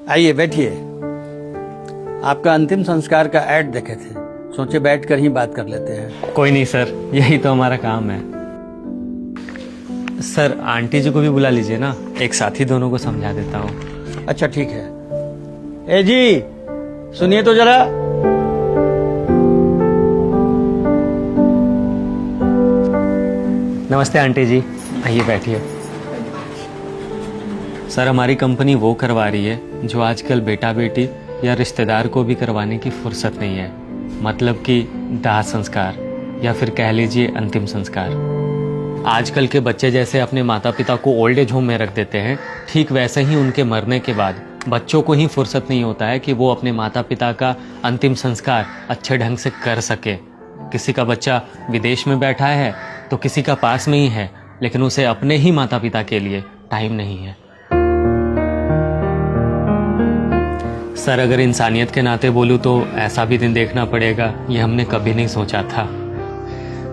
आइए बैठिए। आपका अंतिम संस्कार का ऐड देखे थे, सोचे बैठकर ही बात कर लेते हैं। कोई नहीं सर, यही तो हमारा काम है। सर आंटी जी को भी बुला लीजिए ना, एक साथ ही दोनों को समझा देता हूँ। अच्छा ठीक है। ए जी सुनिए तो जरा। नमस्ते आंटी जी, आइए बैठिए। सर हमारी कंपनी वो करवा रही है जो आजकल बेटा बेटी या रिश्तेदार को भी करवाने की फुर्सत नहीं है, मतलब कि दाह संस्कार या फिर कह लीजिए अंतिम संस्कार। आजकल के बच्चे जैसे अपने माता पिता को ओल्ड एज होम में रख देते हैं, ठीक वैसे ही उनके मरने के बाद बच्चों को ही फुर्सत नहीं होता है कि वो अपने माता पिता का अंतिम संस्कार अच्छे ढंग से कर सके। किसी का बच्चा विदेश में बैठा है तो किसी का पास में ही है, लेकिन उसे अपने ही माता पिता के लिए टाइम नहीं है। सर अगर इंसानियत के नाते बोलूं तो ऐसा भी दिन देखना पड़ेगा, ये हमने कभी नहीं सोचा था।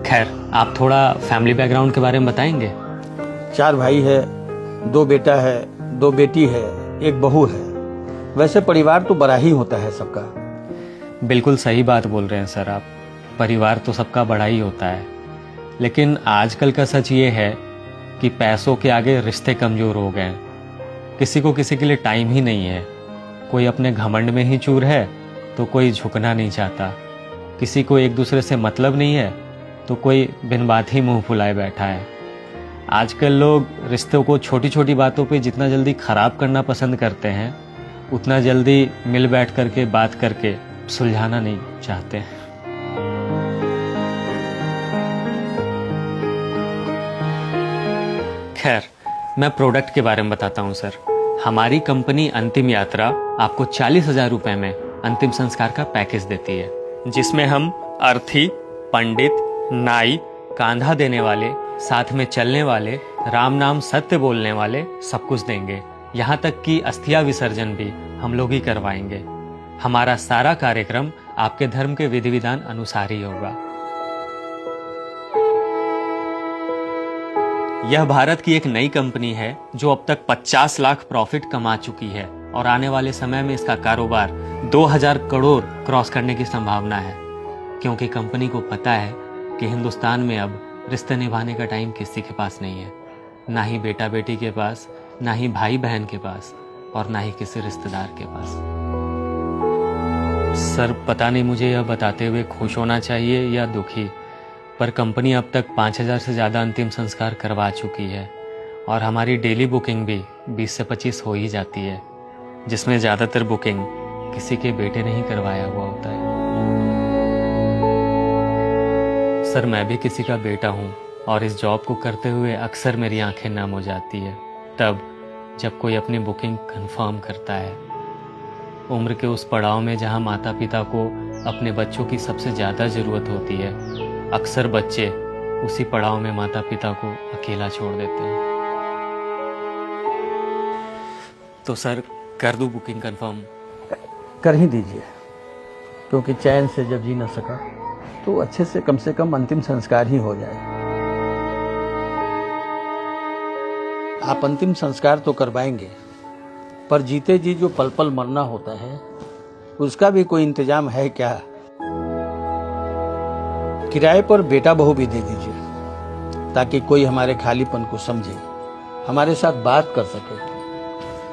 खैर आप थोड़ा फैमिली बैकग्राउंड के बारे में बताएंगे। 4 भाई है, 2 बेटा है, 2 बेटी है, 1 बहू है। वैसे परिवार तो बड़ा ही होता है सबका। बिल्कुल सही बात बोल रहे हैं सर आप, परिवार तो सबका बड़ा ही होता है, लेकिन आजकल का सच ये है कि पैसों के आगे रिश्ते कमजोर हो गए हैं। किसी को किसी के लिए टाइम ही नहीं है, कोई अपने घमंड में ही चूर है तो कोई झुकना नहीं चाहता, किसी को एक दूसरे से मतलब नहीं है तो कोई बिन बात ही मुंह फुलाए बैठा है। आजकल लोग रिश्तों को छोटी छोटी बातों पे जितना जल्दी खराब करना पसंद करते हैं, उतना जल्दी मिल बैठ करके बात करके सुलझाना नहीं चाहते। खैर मैं प्रोडक्ट के बारे में बताता हूँ सर। हमारी कंपनी अंतिम यात्रा आपको 40,000 रुपए में अंतिम संस्कार का पैकेज देती है, जिसमें हम अर्थी, पंडित, नाई, कांधा देने वाले, साथ में चलने वाले, राम नाम सत्य बोलने वाले सब कुछ देंगे। यहाँ तक कि अस्थिया विसर्जन भी हम लोग ही करवाएंगे। हमारा सारा कार्यक्रम आपके धर्म के विधि विधान अनुसार ही होगा। यह भारत की एक नई कंपनी है जो अब तक 50 लाख प्रॉफिट कमा चुकी है और आने वाले समय में इसका कारोबार 2000 करोड़ क्रॉस करने की संभावना है, क्योंकि कंपनी को पता है कि हिंदुस्तान में अब रिश्ते निभाने का टाइम किसी के पास नहीं है, ना ही बेटा बेटी के पास, ना ही भाई बहन के पास, और ना ही किसी रिश्तेदार के पास। सर पता नहीं मुझे यह बताते हुए खुश होना चाहिए या दुखी, पर कंपनी अब तक 5000 से ज़्यादा अंतिम संस्कार करवा चुकी है और हमारी डेली बुकिंग भी 20 से 25 हो ही जाती है, जिसमें ज़्यादातर बुकिंग किसी के बेटे ने ही करवाया हुआ होता है। सर मैं भी किसी का बेटा हूँ और इस जॉब को करते हुए अक्सर मेरी आंखें नम हो जाती है तब जब कोई अपनी बुकिंग कंफर्म करता है। उम्र के उस पड़ाव में जहाँ माता पिता को अपने बच्चों की सबसे ज़्यादा ज़रूरत होती है, अक्सर बच्चे उसी पड़ाव में माता पिता को अकेला छोड़ देते हैं। तो सर कर दूं बुकिंग कंफर्म? कर ही दीजिए, क्योंकि चैन से जब जी न सका तो अच्छे से कम अंतिम संस्कार ही हो जाए। आप अंतिम संस्कार तो करवाएंगे, पर जीते जी जो पल पल मरना होता है उसका भी कोई इंतजाम है क्या? किराए पर बेटा बहू भी दे दीजिए ताकि कोई हमारे खालीपन को समझे, हमारे साथ बात कर सके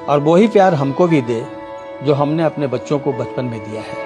और वही प्यार हमको भी दे जो हमने अपने बच्चों को बचपन में दिया है।